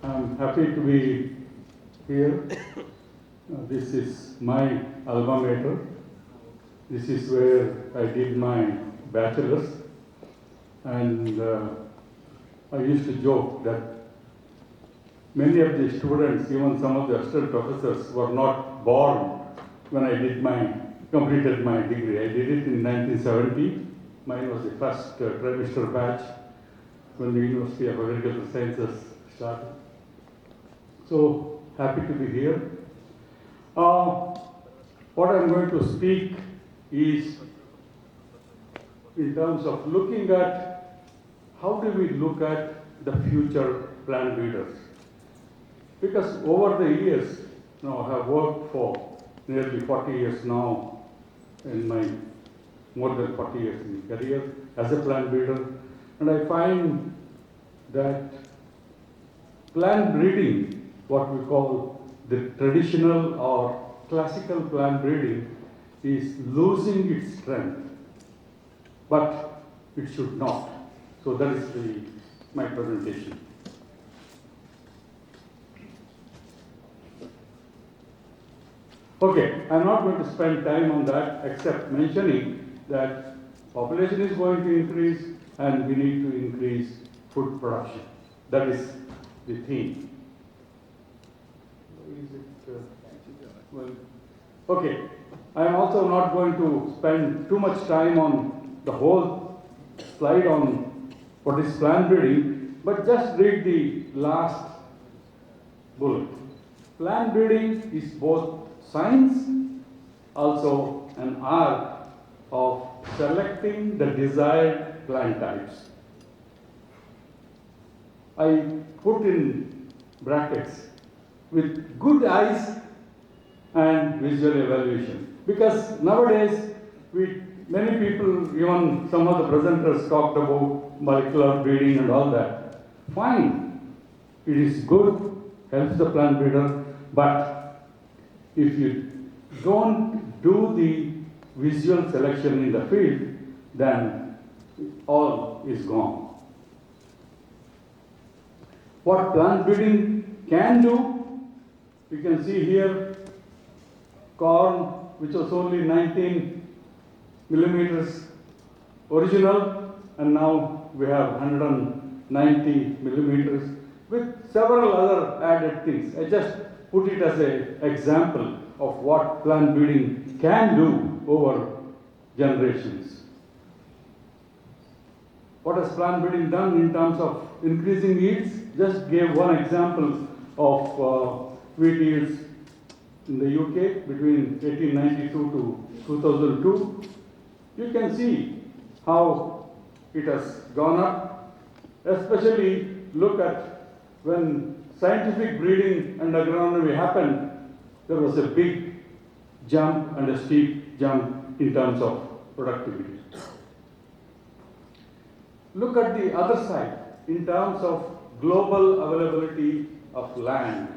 I'm happy to be here. This is my alma mater. This is where I did my bachelor's, and I used to joke that many of the students, even some of the assistant professors, were not born when I completed my degree. I did it in 1970. Mine was the first trimester batch when the University of Agricultural Sciences started. So happy to be here. What I'm going to speak is in terms of looking at how do we look at the future plant breeders. Because over the years, I have worked for nearly 40 years now in my more than 40 years in career as a plant breeder, and I find that plant breeding, what we call the traditional or classical plant breeding, is losing its strength, but it should not. So that is my presentation. Okay, I'm not going to spend time on that except mentioning that population is going to increase and we need to increase food production. That is the theme. Okay, I'm also not going to spend too much time on the whole slide on what is plant breeding, but just read the last bullet. Plant breeding is both science, also an art of selecting the desired plant types. I put in brackets with good eyes and visual evaluation, because nowadays many people, even some of the presenters, talked about molecular breeding and all that. Fine, it is good, helps the plant breeder, but if you don't do the visual selection in the field, then all is gone. What plant breeding can do, you can see here corn, which was only 19 millimeters original, and now we have 190 millimeters with several other added things. I just put it as an example of what plant breeding can do over generations. What has plant breeding done in terms of increasing yields? Just gave one example of wheat yields in the UK between 1892 to 2002. You can see how it has gone up, especially look at when scientific breeding and agronomy happened, there was a big jump and a steep jump in terms of productivity. Look at the other side in terms of global availability of land.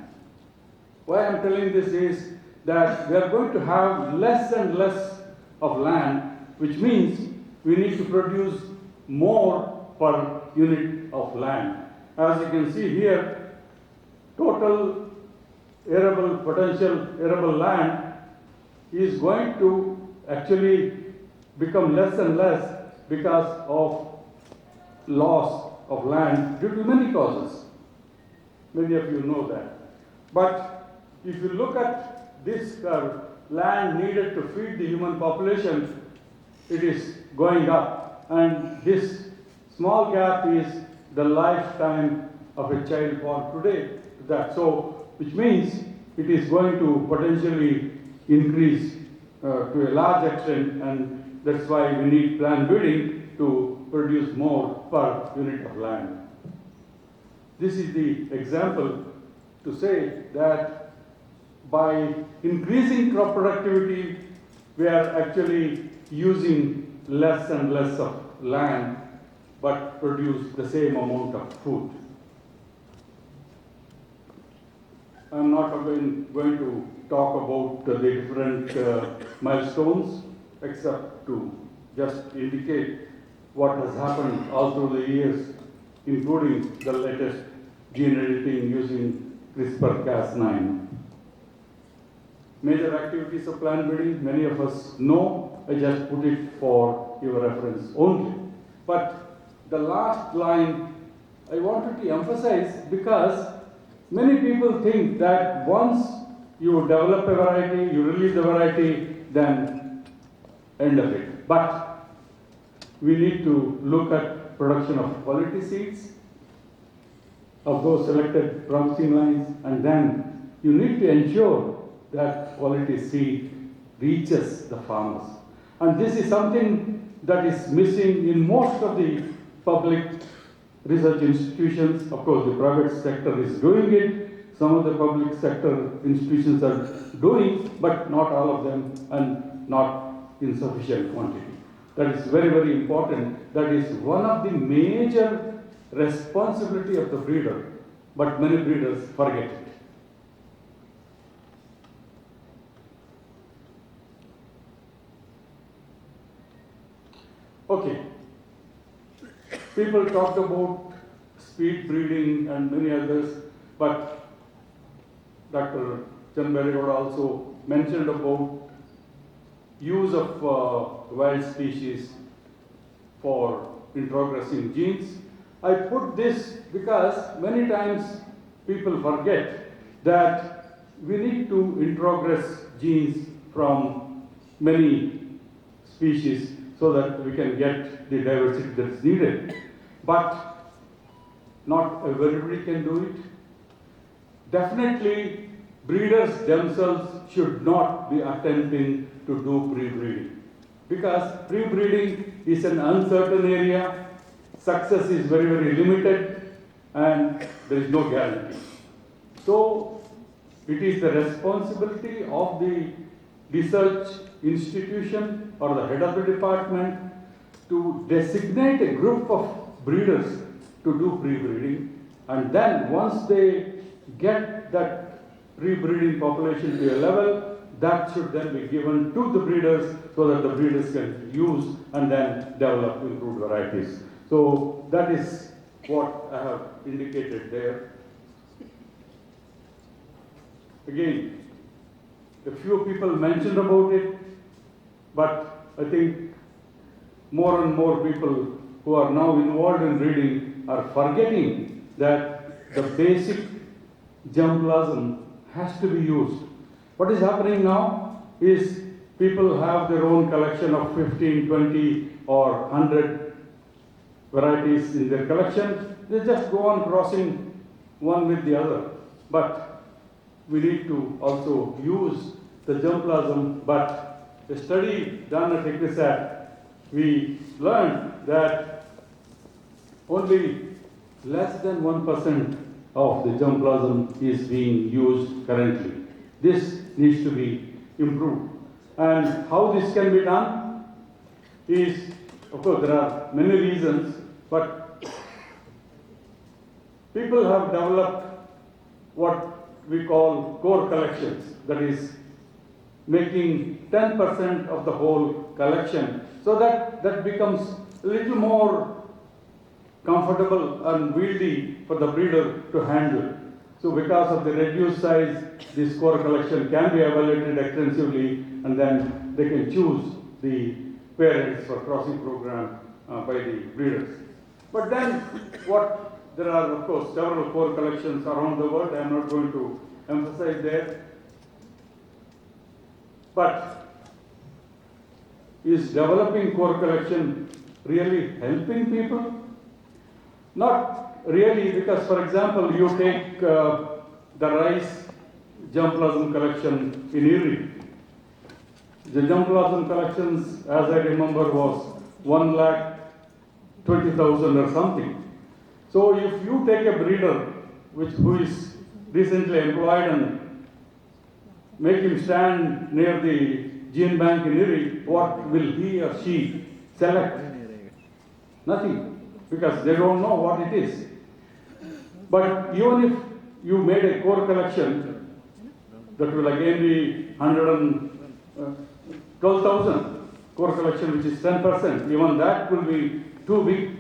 Why I'm telling this is that we are going to have less and less of land, which means we need to produce more per unit of land. As you can see here, total potential arable land is going to actually become less and less because of loss of land due to many causes. Many of you know that. But if you look at this curve, land needed to feed the human population, it is going up. And this small gap is the lifetime of a child born today. Which means it is going to potentially increase to a large extent, and that's why we need plant breeding to produce more per unit of land. This is the example to say that by increasing crop productivity, we are actually using less and less of land, but produce the same amount of food. I'm not going to talk about the different milestones, except to just indicate what has happened all through the years, including the latest gene editing using CRISPR-Cas9. Major activities of plant breeding, many of us know. I just put it for your reference only. But the last line I wanted to emphasize, because many people think that once you develop a variety, you release the variety, then end of it. But we need to look at production of quality seeds of those selected promising lines, and then you need to ensure that quality seed reaches the farmers. And this is something that is missing in most of the public research institutions. Of course, the private sector is doing it. Some of the public sector institutions are doing, but not all of them, and not in sufficient quantity. That is very, very important. That is one of the major responsibility of the breeder, but many breeders forget it. Okay. People talked about speed breeding and many others, but Dr. Chanberigoda also mentioned about use of wild species for introgressing genes. I put this because many times people forget that we need to introgress genes from many species so that we can get the diversity that is needed. But not everybody can do it. Definitely, breeders themselves should not be attempting to do pre-breeding, because pre-breeding is an uncertain area, success is very, very limited, and there is no guarantee. So, it is the responsibility of the research institution or the head of the department to designate a group of breeders to do pre-breeding, and then once they get that pre-breeding population to a level, that should then be given to the breeders so that the breeders can use and then develop improved varieties. So that is what I have indicated there. Again, a few people mentioned about it, but I think more and more people who are now involved in breeding are forgetting that the basic germplasm has to be used. What is happening now is people have their own collection of 15, 20 or 100 varieties in their collection. They just go on crossing one with the other. But we need to also use the germplasm. But a study done at ICRISAT, we learned that only less than 1% of the germplasm is being used currently. This needs to be improved. And how this can be done is, of course, there are many reasons, but people have developed what we call core collections, that is, making 10% of the whole collection, so that that becomes a little more comfortable and wieldy for the breeder to handle. So because of the reduced size, this core collection can be evaluated extensively, and then they can choose the parents for crossing program by the breeders. But then there are of course several core collections around the world. I am not going to emphasize there. But is developing core collection really helping people? Not really, because for example, you take the rice germplasm collection in Erie. The germplasm collections, as I remember, was 1,20,000 or something. So if you take a breeder who is recently employed and make him stand near the gene bank in Erie, what will he or she select? Nothing, because they don't know what it is. But even if you made a core collection, that will again be 112,000 core collection, which is 10%. Even that will be too big.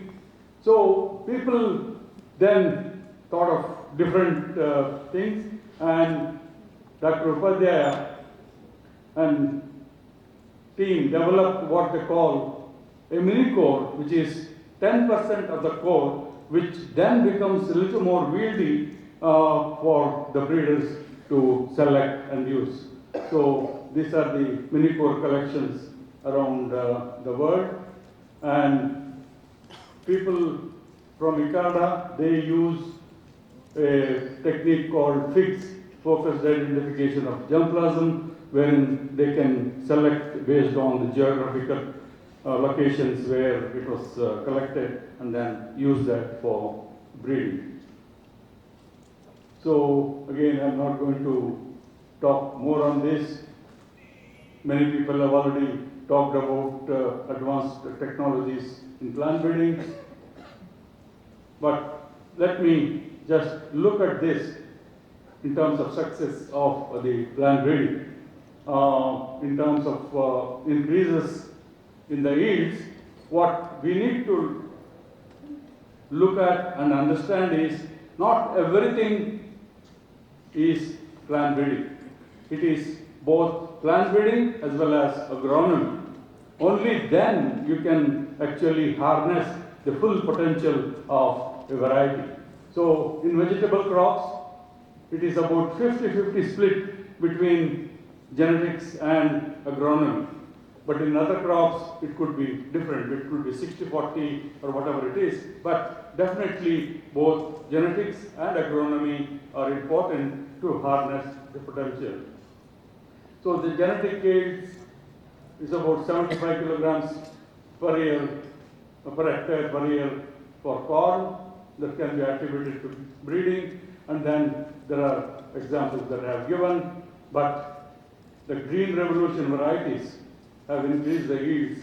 So people then thought of different things, and Dr. Upadhyaya and team developed what they call a mini core, which is 10% of the core, which then becomes a little more wieldy for the breeders to select and use. So these are the mini core collections around the world, and people from ICARDA, they use a technique called fixed focused identification of germplasm, wherein they can select based on the geographical locations where it was collected and then use that for breeding. So again, I'm not going to talk more on this. Many people have already talked about advanced technologies in plant breeding. But let me just look at this in terms of success of the plant breeding. In terms of increases in the yields, what we need to look at and understand is not everything is plant breeding. It is both plant breeding as well as agronomy. Only then you can actually harness the full potential of a variety. So in vegetable crops, it is about 50-50 split between genetics and agronomy. But in other crops, it could be different. It could be 60-40 or whatever it is. But definitely both genetics and agronomy are important to harness the potential. So the genetic yield is about 75 kilograms per year, per hectare per year for corn that can be attributed to breeding. And then there are examples that I have given, but the green revolution varieties have increased the yields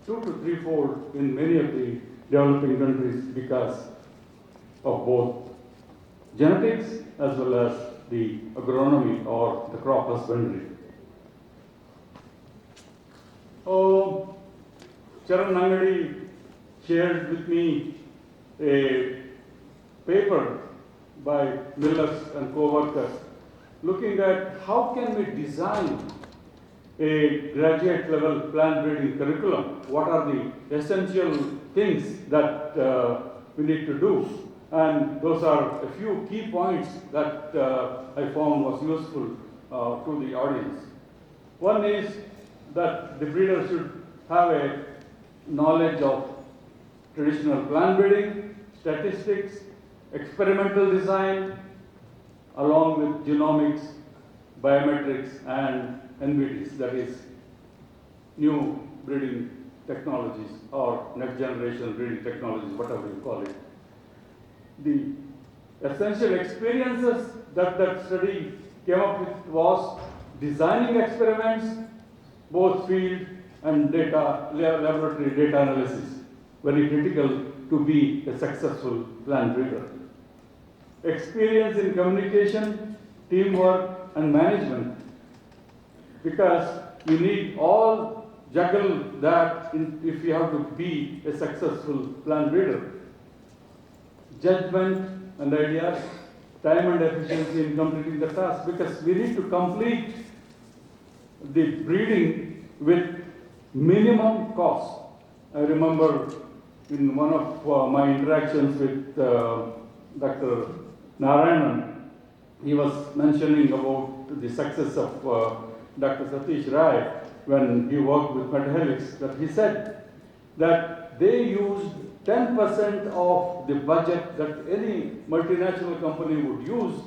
2 to 3-fold in many of the developing countries because of both genetics as well as the agronomy or the crop husbandry. Charan Nangadi shared with me a paper by Millers and co-workers looking at how can we design a graduate level plant breeding curriculum. What are the essential things that we need to do? And those are a few key points that I found was useful to the audience. One is that the breeder should have a knowledge of traditional plant breeding, statistics, experimental design, along with genomics, biometrics, and NBTs, that is, new breeding technologies or next generation breeding technologies, whatever you call it. The essential experiences that that study came up with was designing experiments, both field and data, laboratory data analysis, very critical to be a successful plant breeder. Experience in communication, teamwork, and management, because you need all juggle that if you have to be a successful plant breeder. Judgment and ideas, time and efficiency in completing the task, because we need to complete the breeding with minimum cost. I remember in one of my interactions with Dr. Narayanan, he was mentioning about the success of Dr. Satish Rai when he worked with Metahelix, that he said that they used 10% of the budget that any multinational company would use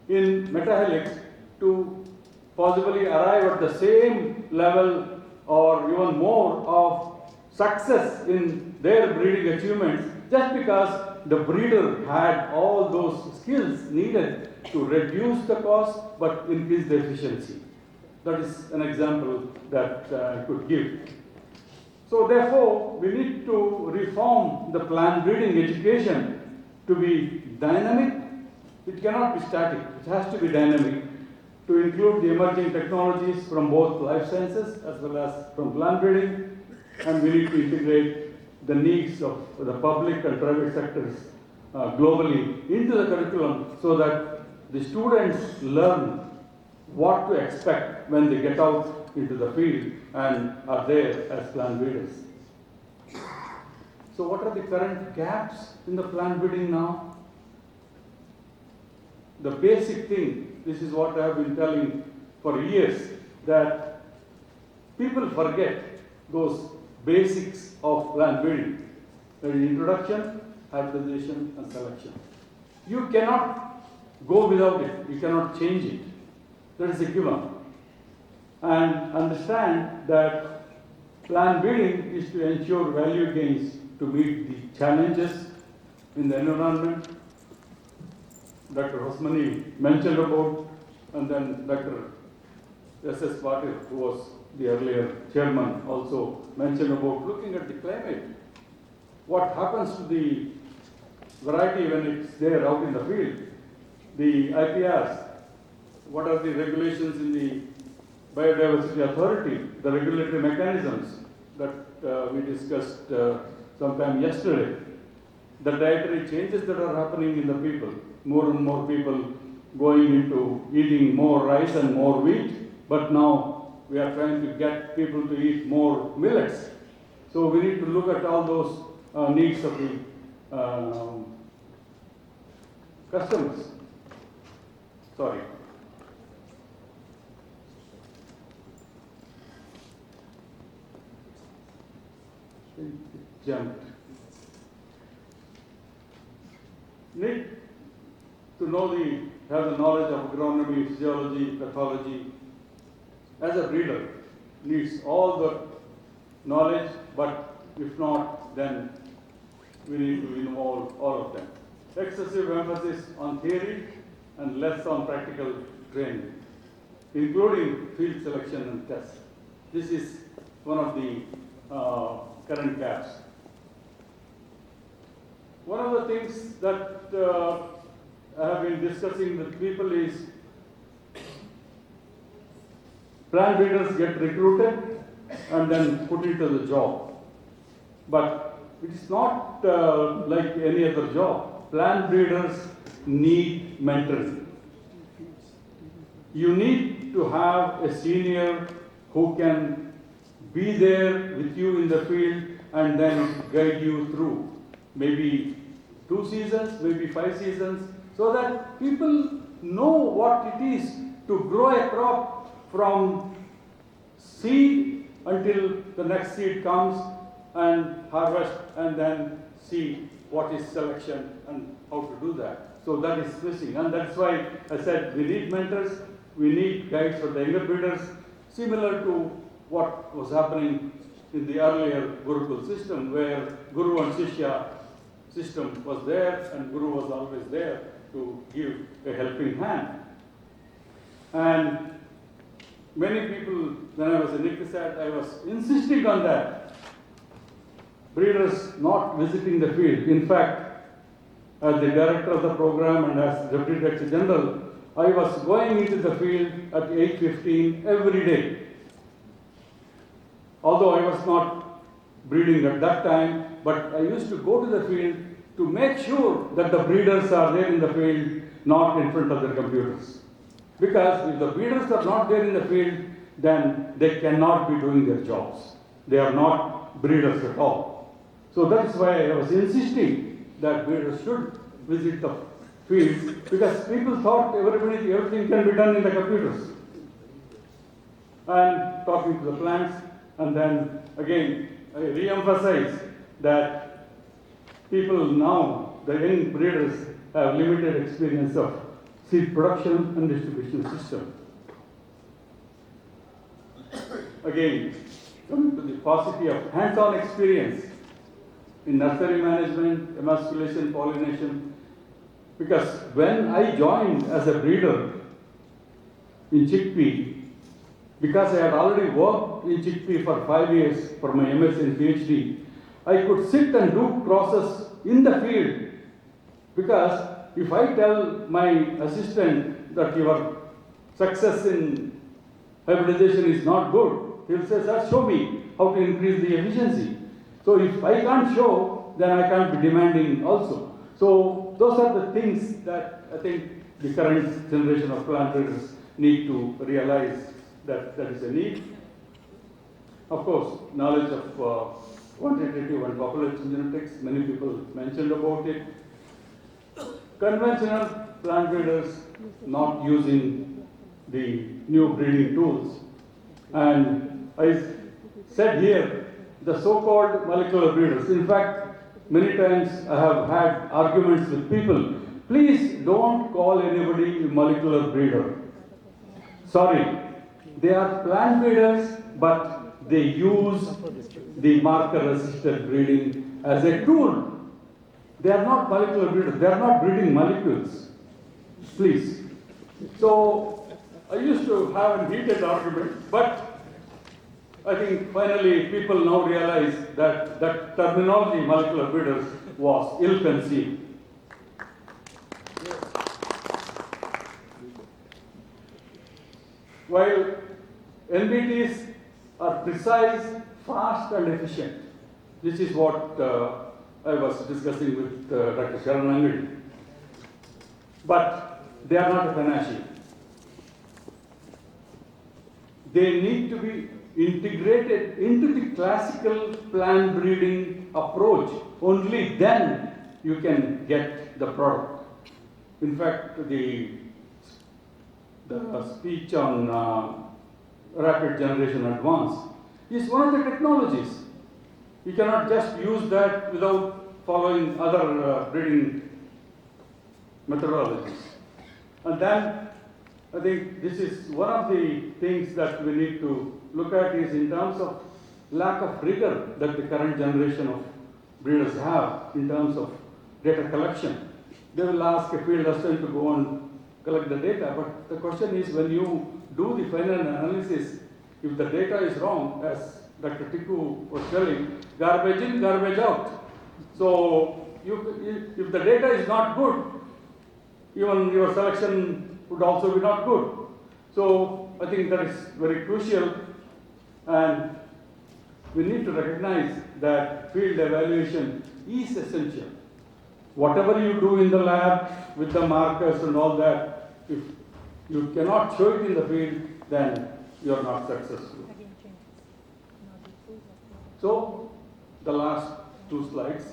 in Metahelix to possibly arrive at the same level or even more of success in their breeding achievements, just because the breeder had all those skills needed to reduce the cost but increase the efficiency. That is an example that I could give. So therefore, we need to reform the plant breeding education to be dynamic. It cannot be static. It has to be dynamic, to include the emerging technologies from both life sciences as well as from plant breeding, and we need to integrate the needs of the public and private sectors globally into the curriculum so that the students learn what to expect when they get out into the field and are there as plant breeders. So what are the current gaps in the plant breeding now? The basic thing, this is what I have been telling for years, that people forget those basics of plant breeding. There is introduction, hybridization and selection. You cannot go without it, you cannot change it. That is a given. And understand that plant breeding is to ensure value gains to meet the challenges in the environment. Dr. Hosmani mentioned about, and then Dr. S.S. Patil, who was the earlier chairman, also mentioned about looking at the climate. What happens to the variety when it's there out in the field? The IPRs, what are the regulations in the Biodiversity Authority, the regulatory mechanisms that we discussed sometime yesterday, the dietary changes that are happening in the people, more and more people going into eating more rice and more wheat, but now we are trying to get people to eat more millets. So we need to look at all those needs of the customers. Sorry. Jumped. Need to know have the knowledge of agronomy, physiology, pathology. As a breeder, needs all the knowledge, but if not, then we need to involve all of them. Excessive emphasis on theory and less on practical training, including field selection and tests. This is one of the current gaps. One of the things that I have been discussing with people is plant breeders get recruited and then put into the job. But it is not like any other job. Plant breeders need mentoring. You need to have a senior who can be there with you in the field and then guide you through maybe 2 seasons, maybe 5 seasons, so that people know what it is to grow a crop from seed until the next seed comes and harvest and then see what is selection and how to do that. So that is missing, and that's why I said we need mentors, we need guides for the younger breeders, similar to what was happening in the earlier Gurukul system, where Guru and Shishya system was there and Guru was always there to give a helping hand. And many people, when I was in ICSAT, I was insisting on that. Breeders not visiting the field. In fact, as the director of the program and as Deputy Director General, I was going into the field at 8:15 every day. Although I was not breeding at that time, but I used to go to the field to make sure that the breeders are there in the field, not in front of their computers. Because if the breeders are not there in the field, then they cannot be doing their jobs. They are not breeders at all. So that is why I was insisting that breeders should visit the fields, because people thought everything can be done in the computers. And talking to the plants, and then again, I re-emphasize that people now, the young breeders, have limited experience of seed production and distribution system. Again, coming to the paucity of hands-on experience in nursery management, emasculation, pollination, because when I joined as a breeder in chickpea, because I had already worked in chickpea for 5 years for my MS and PhD, I could sit and do process in the field, because if I tell my assistant that your success in hybridization is not good, he'll say, sir, show me how to increase the efficiency. So if I can't show, then I can't be demanding also. So those are the things that I think the current generation of plant breeders need to realize that there is a need. Of course, knowledge of quantitative and population genetics, many people mentioned about it. Conventional plant breeders not using the new breeding tools. And I said here, the so-called molecular breeders. In fact, many times I have had arguments with people. Please don't call anybody a molecular breeder. Sorry, they are plant breeders, but they use the marker-assisted breeding as a tool. They are not molecular breeders. They are not breeding molecules. Please. So I used to have a heated argument, but I think finally people now realize that that terminology, molecular breeders, was ill-conceived. While NBTs are precise, fast and efficient, this is what I was discussing with Dr. Sharan Angadi. But they are not a panacea. They need to be integrated into the classical plant breeding approach. Only then you can get the product. In fact, the speech on rapid generation advance is one of the technologies. You cannot just use that without following other breeding methodologies. And then I think this is one of the things that we need to look at is in terms of lack of rigor that the current generation of breeders have in terms of data collection. They will ask a field assistant to go and collect the data, but the question is when you do the final analysis, if the data is wrong, as Dr. Tikku was telling, garbage in, garbage out. So if the data is not good, even your selection would also be not good. So I think that is very crucial, and we need to recognize that field evaluation is essential. Whatever you do in the lab with the markers and all that, if you cannot show it in the field, then you are not successful. So the last two slides,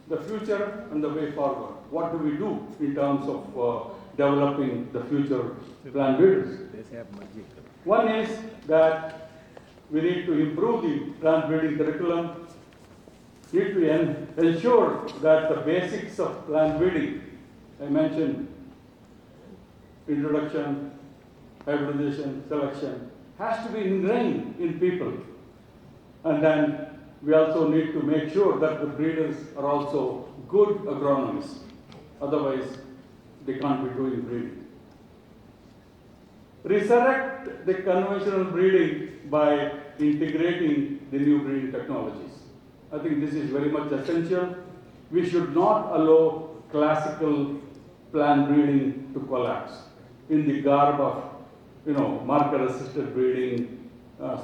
the future and the way forward. What do we do in terms of developing the future plant breeders? One is that we need to improve the plant breeding curriculum. We need to ensure that the basics of plant breeding, I mentioned introduction, hybridization, selection, has to be ingrained in people. And then we also need to make sure that the breeders are also good agronomists. Otherwise, they can't be doing breeding. Resurrect the conventional breeding by integrating the new breeding technologies. I think this is very much essential. We should not allow classical plant breeding to collapse in the garb of, marker-assisted breeding,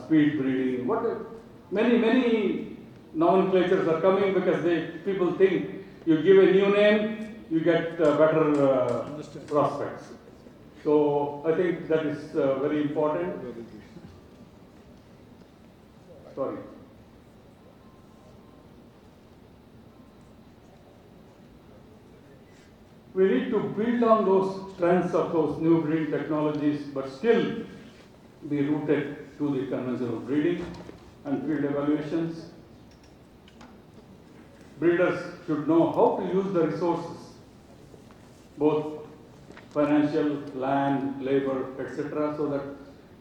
speed breeding, whatever. Many nomenclatures are coming because people think you give a new name, you get better prospects. So I think that is very important. Sorry. We need to build on those strengths of those new breeding technologies, but still be rooted to the conventional breeding and field evaluations. Breeders should know how to use the resources, both financial, land, labor, etc., so that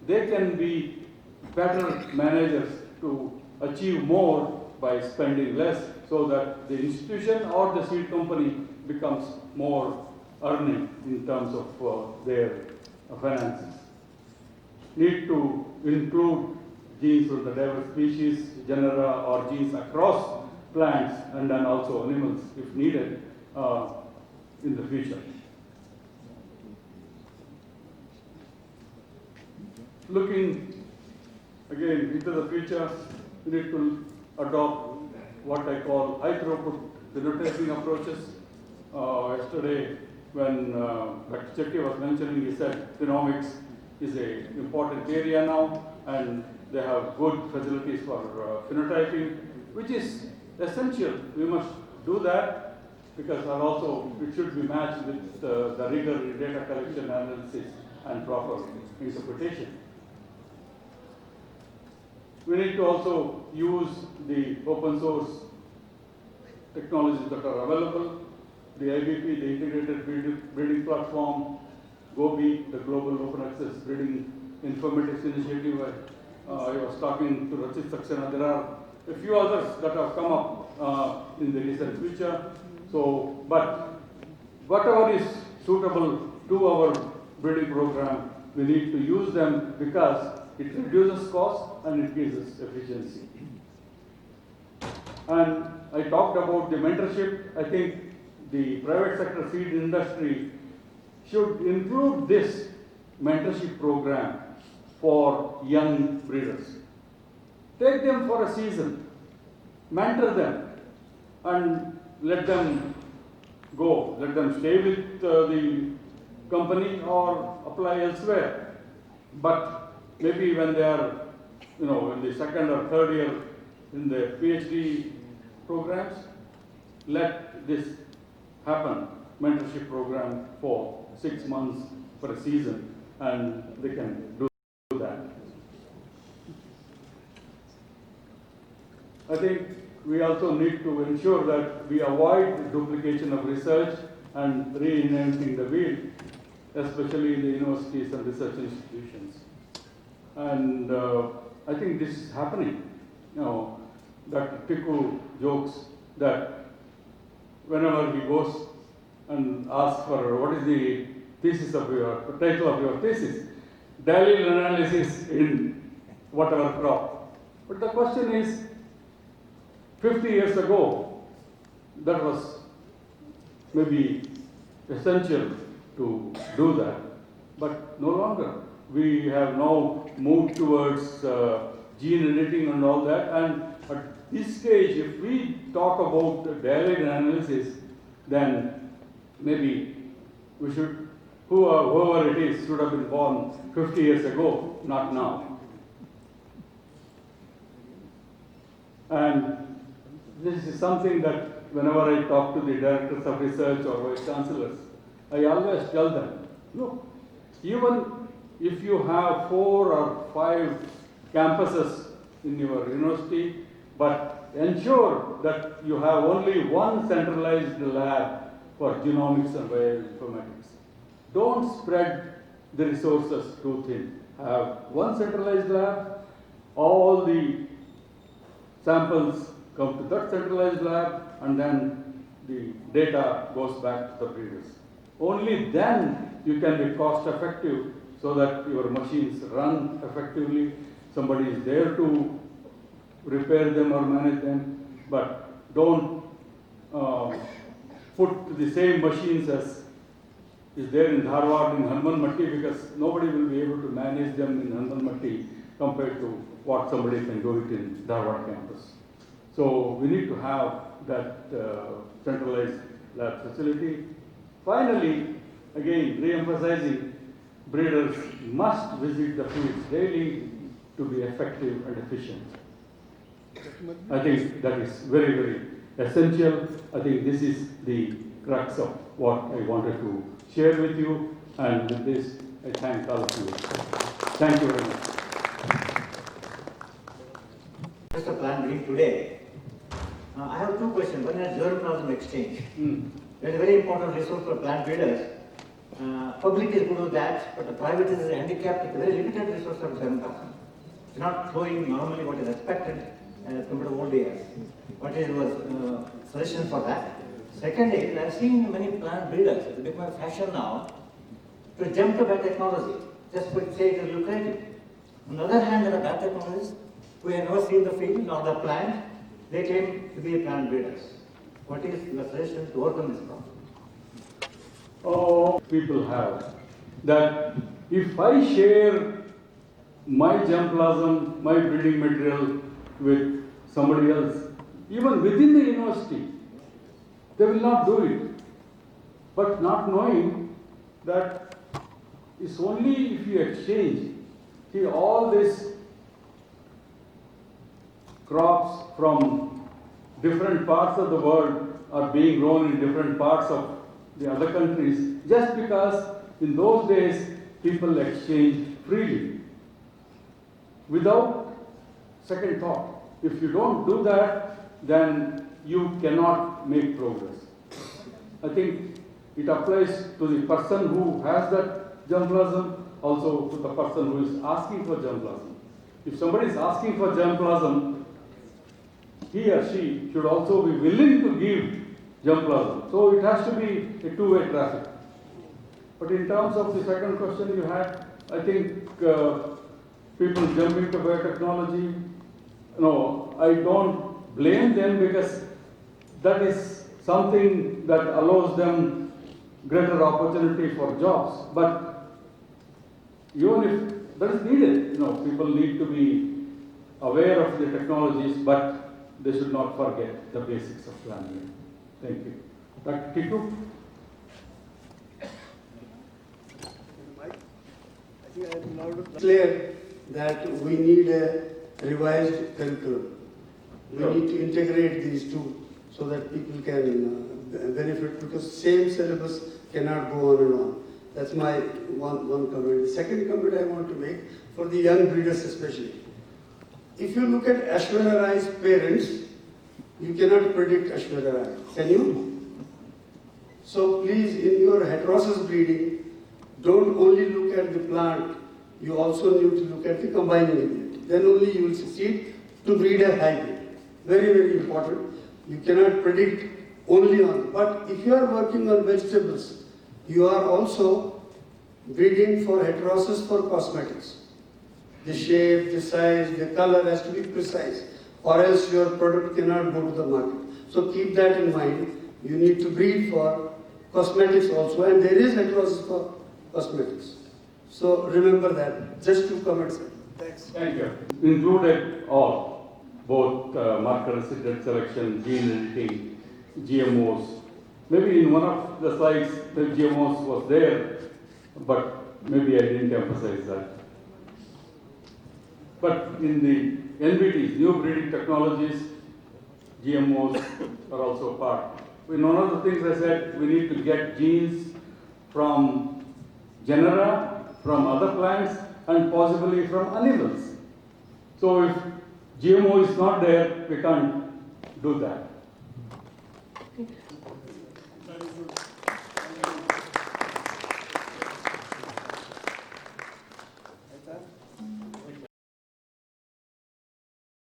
they can be better managers to achieve more by spending less, so that the institution or the seed company becomes more earning in terms of their finances. Need to include genes from the diverse species, genera, or genes across plants and then also animals if needed in the future. Looking again into the future, we need to adopt what I call high throughput phenotyping approaches. Yesterday, when Dr. Chetty was mentioning, he said genomics is an important area now, and they have good facilities for phenotyping, which is essential. We must do that because and also it should be matched with the rigor in data collection, analysis, and proper interpretation. We need to also use the open source technologies that are available, the IBP, the Integrated Breeding Platform, GOBI, the Global Open Access Breeding Informatics Initiative. I was talking to Rachit Saxena. There are a few others that have come up in the recent future. So, but whatever is suitable to our breeding program, we need to use them because it reduces cost and it gives us efficiency. And I talked about the mentorship. I think the private sector seed industry should include this mentorship program for young breeders. Take them for a season, mentor them, and let them go. Let them stay with the company or apply elsewhere. But maybe when they are, in the second or third year in the PhD programs, let this happen, mentorship program for 6 months for a season, and they can do that. I think we also need to ensure that we avoid duplication of research and reinventing the wheel, especially in the universities and research institutions. And I think this is happening. Dr. Tiku jokes that whenever he goes and asks for what is the thesis of the title of your thesis, allele analysis in whatever crop. But the question is, 50 years ago, that was maybe essential to do that, but no longer. We have now moved towards gene editing and all that, and at this stage, if we talk about the allele analysis, then maybe we should, whoever it is, should have been born 50 years ago, not now. And this is something that whenever I talk to the directors of research or vice chancellors, I always tell them, look, even if you have 4 or 5 campuses in your university, but ensure that you have only one centralized lab for genomics and bioinformatics. Don't spread the resources too thin. Have one centralized lab, all the samples come to that centralized lab, and then the data goes back to the breeders. Only then you can be cost effective so that your machines run effectively. Somebody is there to repair them or manage them, but don't put the same machines as is there in Dharwad, in Hanmanmatti, because nobody will be able to manage them in Hanmanmatti compared to what somebody can do it in Dharwad campus. So we need to have that centralized lab facility. Finally, again, re-emphasizing, breeders must visit the fields daily to be effective and efficient. I think that is very, very essential. I think this is the crux of what I wanted to share with you, and with this, I thank all of you. Thank you very much. Just a plan brief today. I have 2 questions. One is germplasm exchange. It's a very important resource for plant breeders. Public is good with that, but the private is handicapped with a very limited resource of germplasm. It's not flowing normally what is expected compared to old days. What is your suggestion for that? Second is, I've seen many plant breeders, it's become a fashion now, to jump to biotechnology, just for say it is lucrative. On the other hand, there are biotechnologists who have never seen the field nor the plant, they claim to be plant breeders. What is your suggestion to overcome this problem? Oh, people have that if I share my germplasm, my breeding material with somebody else, even within the university, They will not do it. But not knowing that it's only if you exchange, see, all these crops from different parts of the world are being grown in different parts of the other countries, just because in those days people exchanged freely without second thought. If you don't do that, then you cannot make progress. I think it applies to the person who has that germplasm, also to the person who is asking for germplasm. If somebody is asking for germplasm, he or she should also be willing to give germplasm. So it has to be a two-way traffic. But in terms of the second question you had, I think people jumping to biotechnology, no, I don't blame them, because that is something that allows them greater opportunity for jobs. But even if that is needed, people need to be aware of the technologies, but they should not forget the basics of planning. Thank you. Dr. Tiku? I think I am now clear that we need a revised curriculum. We need to integrate these two so that people can benefit, because same syllabus cannot go on and on. That's my one comment. The second comment I want to make, for the young breeders especially. If you look at Ashwara Rai's parents, you cannot predict Ashwara Rai. Can you? So please, in your heterosis breeding, don't only look at the plant, you also need to look at the combining unit. Then only you will succeed to breed a hybrid. Very, very important. You cannot predict only on, but if you are working on vegetables, you are also breeding for heterosis for cosmetics. The shape, the size, the color has to be precise, or else your product cannot go to the market. So keep that in mind. You need to breed for cosmetics also, and there is heterosis for cosmetics. So remember that. Just 2 comments. Thanks. Thank you. Included all, both marker-assisted selection, gene editing, GMOs. Maybe in one of the slides the GMOs was there, but maybe I didn't emphasize that. But in the NBTs, new breeding technologies, GMOs are also part. In one of the things I said, we need to get genes from genera, from other plants, and possibly from animals. So if GMO is not there, we can't do that. Very good.